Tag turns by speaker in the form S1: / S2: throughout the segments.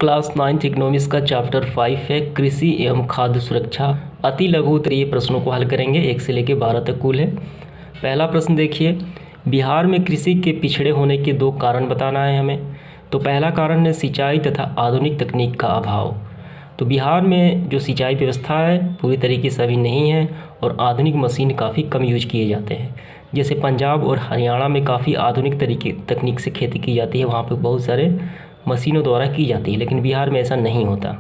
S1: Class 9th economics का chapter 5 है कृषि एवं खाद्य सुरक्षा। अति लघु उत्तरीय प्रश्नों को हल करेंगे, 1 से लेकर 12 तक कुल है। पहला प्रश्न देखिए, बिहार में कृषि के पिछड़े होने के 2 कारण बताना है हमें। तो पहला कारण है सिंचाई तथा आधुनिक तकनीक का अभाव। तो बिहार में जो सिंचाई व्यवस्था है पूरी तरीके से अभी नहीं है और आधुनिक मशीन काफ़ी कम यूज किए जाते हैं। जैसे पंजाब और हरियाणा में काफ़ी आधुनिक तकनीक से खेती की जाती है, वहाँ पे बहुत सारे मशीनों द्वारा की जाती है, लेकिन बिहार में ऐसा नहीं होता।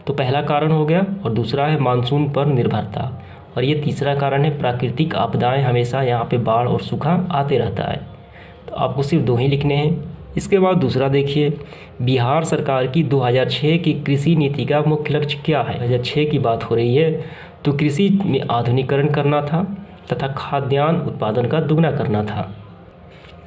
S1: तो पहला कारण हो गया। और दूसरा है मानसून पर निर्भरता, और ये तीसरा कारण है प्राकृतिक आपदाएं, हमेशा यहाँ पे बाढ़ और सूखा आते रहता है। तो आपको सिर्फ 2 ही लिखने हैं। इसके बाद दूसरा देखिए, बिहार सरकार की 2006 की कृषि नीति का मुख्य लक्ष्य क्या है। 2006 की बात हो रही है, तो कृषि में आधुनिकीकरण करना था तथा खाद्यान्न उत्पादन का दुगना करना था।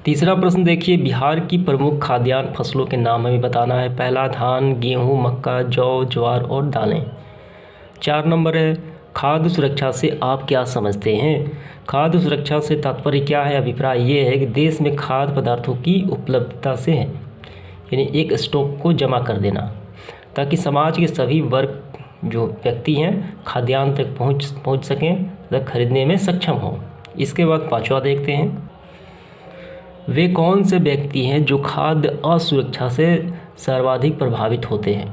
S1: तीसरा प्रश्न देखिए, बिहार की प्रमुख खाद्यान्न फसलों के नाम हमें बताना है। पहला धान, गेहूं, मक्का, जौ, ज्वार और दालें। 4 नंबर है, खाद्य सुरक्षा से आप क्या समझते हैं। खाद्य सुरक्षा से तात्पर्य क्या है। अभिप्राय ये है कि देश में खाद्य पदार्थों की उपलब्धता से है, यानी एक स्टॉक को जमा कर देना ताकि समाज के सभी वर्ग जो व्यक्ति हैं खाद्यान्न तक पहुँच सकें तथा खरीदने में सक्षम हों। इसके बाद 5वां देखते हैं, वे कौन से व्यक्ति हैं जो खाद्य असुरक्षा से सर्वाधिक प्रभावित होते हैं।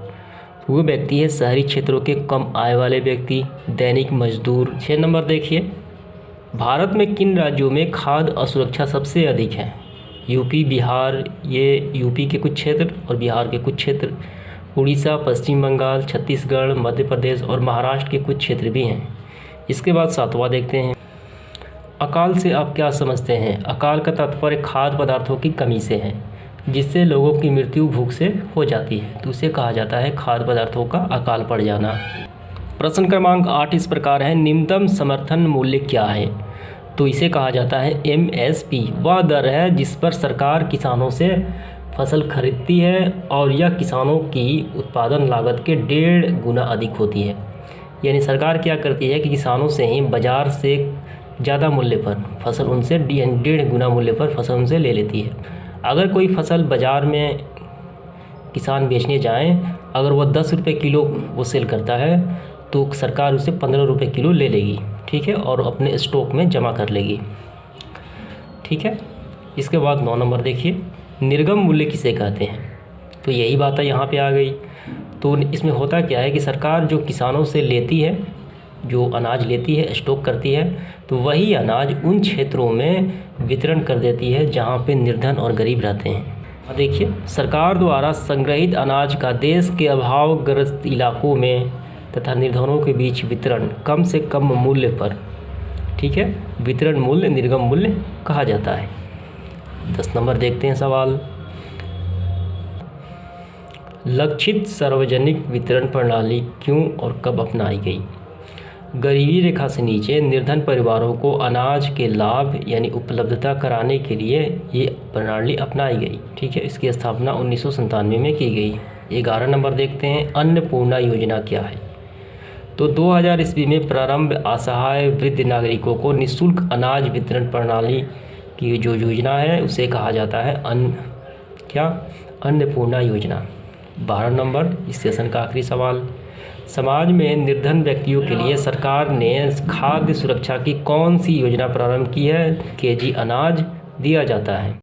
S1: वो व्यक्ति है शहरी क्षेत्रों के कम आय वाले व्यक्ति, दैनिक मजदूर। 6 नंबर देखिए, भारत में किन राज्यों में खाद्य असुरक्षा सबसे अधिक है। यूपी, बिहार, ये यूपी के कुछ क्षेत्र और बिहार के कुछ क्षेत्र, उड़ीसा, पश्चिम बंगाल, छत्तीसगढ़, मध्य प्रदेश और महाराष्ट्र के कुछ क्षेत्र भी हैं। इसके बाद 7वां देखते हैं, अकाल से आप क्या समझते हैं। अकाल का तात्पर्य खाद्य पदार्थों की कमी से है, जिससे लोगों की मृत्यु भूख से हो जाती है, तो उसे कहा जाता है खाद्य पदार्थों का अकाल पड़ जाना। प्रश्न क्रमांक 8 इस प्रकार है, न्यूनतम समर्थन मूल्य क्या है। तो इसे कहा जाता है MSP। वह दर है जिस पर सरकार किसानों से फसल खरीदती है और यह किसानों की उत्पादन लागत के 1.5 गुना अधिक होती है। यानी सरकार क्या करती है कि किसानों से ही बाज़ार से ज़्यादा मूल्य पर फसल उनसे 1.5 गुना मूल्य पर फसल उनसे ले लेती है। अगर कोई फसल बाज़ार में किसान बेचने जाएं, अगर वह 10 रुपये किलो वो सेल करता है तो सरकार उसे 15 रुपये किलो ले लेगी, ठीक है, और अपने स्टॉक में जमा कर लेगी, ठीक है। इसके बाद 9 नंबर देखिए, निर्गम मूल्य किसे कहते हैं। तो यही बात है यहाँ पे आ गई। तो इसमें होता क्या है कि सरकार जो किसानों से लेती है, जो अनाज लेती है, स्टॉक करती है, तो वही अनाज उन क्षेत्रों में वितरण कर देती है जहाँ पे निर्धन और गरीब रहते हैं। देखिए, सरकार द्वारा संग्रहित अनाज का देश के अभावग्रस्त इलाकों में तथा निर्धनों के बीच वितरण कम से कम मूल्य पर, ठीक है, वितरण मूल्य निर्गम मूल्य कहा जाता है। 10 नंबर देखते हैं सवाल, लक्षित सार्वजनिक वितरण प्रणाली क्यों और कब अपनाई गई। गरीबी रेखा से नीचे निर्धन परिवारों को अनाज के लाभ यानी उपलब्धता कराने के लिए ये प्रणाली अपनाई गई, ठीक है। इसकी स्थापना 1997 में की गई। 11 नंबर देखते हैं, अन्नपूर्णा योजना क्या है। तो 2000 ईस्वी में प्रारंभ असहाय वृद्ध नागरिकों को निःशुल्क अनाज वितरण प्रणाली की जो योजना है उसे कहा जाता है अन्नपूर्णा योजना। 12 नंबर इस सेशन का आखिरी सवाल, समाज में निर्धन व्यक्तियों के लिए सरकार ने खाद्य सुरक्षा की कौन सी योजना प्रारंभ की है। KG अनाज दिया जाता है।